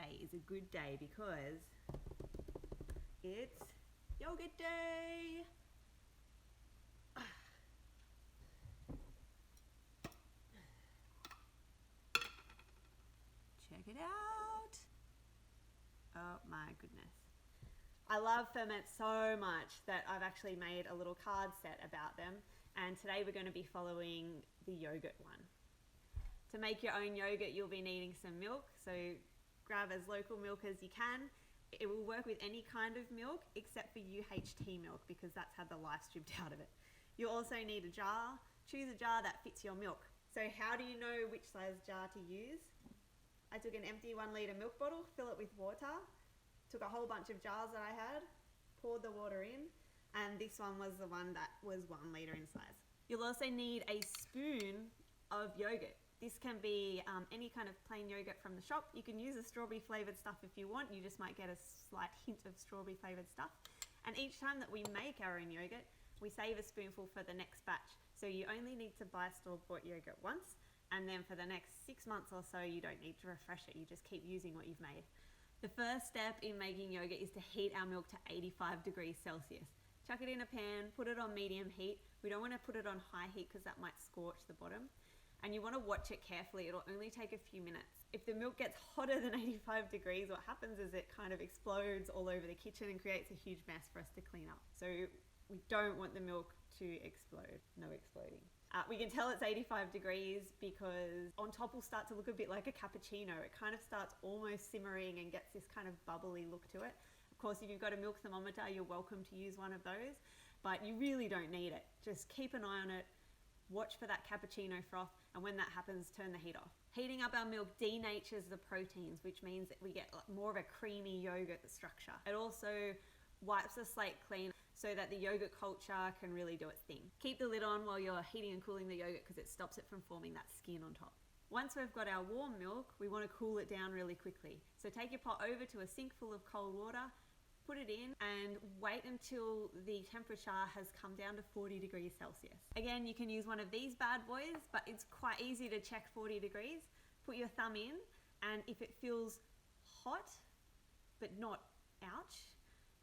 today is a good day because it's yogurt day. Check it out. Oh my goodness. I love ferments so much that I've actually made a little card set about them, and today we're going to be following the yogurt one. To make your own yogurt, you'll be needing some milk, so grab as local milk as you can. It will work with any kind of milk except for UHT milk because that's had the life stripped out of it. You'll also need a jar. Choose a jar that fits your milk. So how do you know which size jar to use? I took an empty 1 litre milk bottle, fill it with water, took a whole bunch of jars that I had, poured the water in, and this one was the one that was 1 litre in size. You'll also need a spoon of yogurt. This can be any kind of plain yogurt from the shop. You can use a strawberry flavoured stuff if you want. You just might get a slight hint of strawberry flavoured stuff. And each time that we make our own yogurt, we save a spoonful for the next batch. So you only need to buy store-bought yogurt once, and then for the next 6 months or so, you don't need to refresh it. You just keep using what you've made. The first step in making yogurt is to heat our milk to 85 degrees Celsius. Chuck it in a pan, put it on medium heat. We don't want to put it on high heat because that might scorch the bottom. And you want to watch it carefully. It'll only take a few minutes. If the milk gets hotter than 85 degrees, what happens is it kind of explodes all over the kitchen and creates a huge mess for us to clean up. So we don't want the milk to explode. No exploding. We can tell it's 85 degrees because on top will start to look a bit like a cappuccino. It kind of starts almost simmering and gets this kind of bubbly look to it. Of course, if you've got a milk thermometer, you're welcome to use one of those, but you really don't need it. Just keep an eye on it. Watch for that cappuccino froth, and when that happens, turn the heat off. Heating up our milk denatures the proteins, which means that we get more of a creamy yogurt structure. It also wipes the slate clean so that the yogurt culture can really do its thing. Keep the lid on while you're heating and cooling the yogurt because it stops it from forming that skin on top. Once we've got our warm milk, we want to cool it down really quickly. So take your pot over to a sink full of cold water, put it in and wait until the temperature has come down to 40 degrees Celsius. Again, you can use one of these bad boys, but it's quite easy to check 40 degrees. Put your thumb in, and if it feels hot, but not ouch,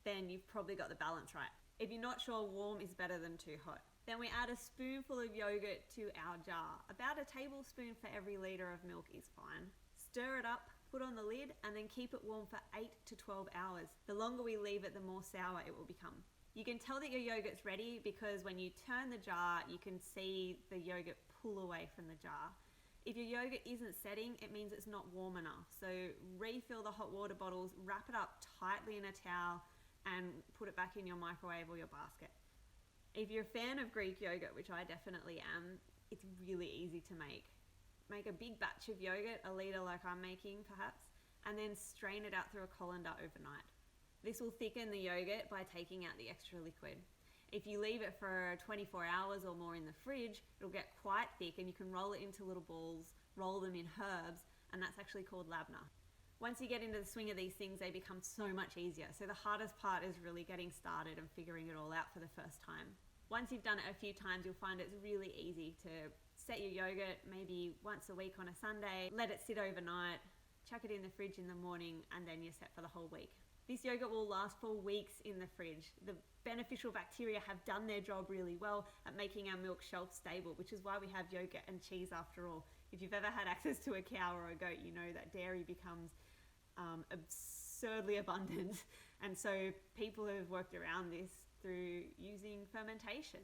then you've probably got the balance right. If you're not sure, warm is better than too hot. Then we add a spoonful of yogurt to our jar. About a tablespoon for every litre of milk is fine. Stir it up, put on the lid, and then keep it warm for 8 to 12 hours. The longer we leave it, the more sour it will become. You can tell that your yogurt's ready because when you turn the jar, you can see the yogurt pull away from the jar. If your yogurt isn't setting, it means it's not warm enough. So refill the hot water bottles, wrap it up tightly in a towel, and put it back in your microwave or your basket. If you're a fan of Greek yogurt, which I definitely am, it's really easy to make. Make a big batch of yogurt, a litre like I'm making perhaps, and then strain it out through a colander overnight. This will thicken the yogurt by taking out the extra liquid. If you leave it for 24 hours or more in the fridge, it'll get quite thick and you can roll it into little balls, roll them in herbs, and that's actually called labna. Once you get into the swing of these things, they become so much easier. So the hardest part is really getting started and figuring it all out for the first time. Once you've done it a few times, you'll find it's really easy to set your yogurt maybe once a week on a Sunday, let it sit overnight, chuck it in the fridge in the morning, and then you're set for the whole week. This yogurt will last for weeks in the fridge. The beneficial bacteria have done their job really well at making our milk shelf stable, which is why we have yogurt and cheese after all. If you've ever had access to a cow or a goat, you know that dairy becomes absurdly abundant. And so people have worked around this through using fermentation.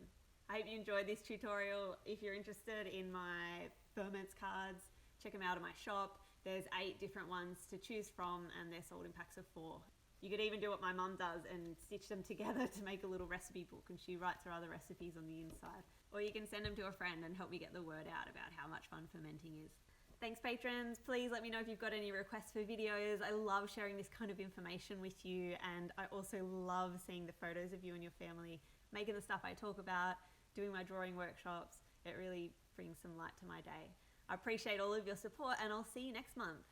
I hope you enjoyed this tutorial. If you're interested in my ferments cards, check them out at my shop. There's 8 different ones to choose from and they're sold in packs of 4. You could even do what my mum does and stitch them together to make a little recipe book, and she writes her other recipes on the inside. Or you can send them to a friend and help me get the word out about how much fun fermenting is. Thanks, patrons. Please let me know if you've got any requests for videos. I love sharing this kind of information with you, and I also love seeing the photos of you and your family making the stuff I talk about, doing my drawing workshops. It really brings some light to my day. I appreciate all of your support, and I'll see you next month.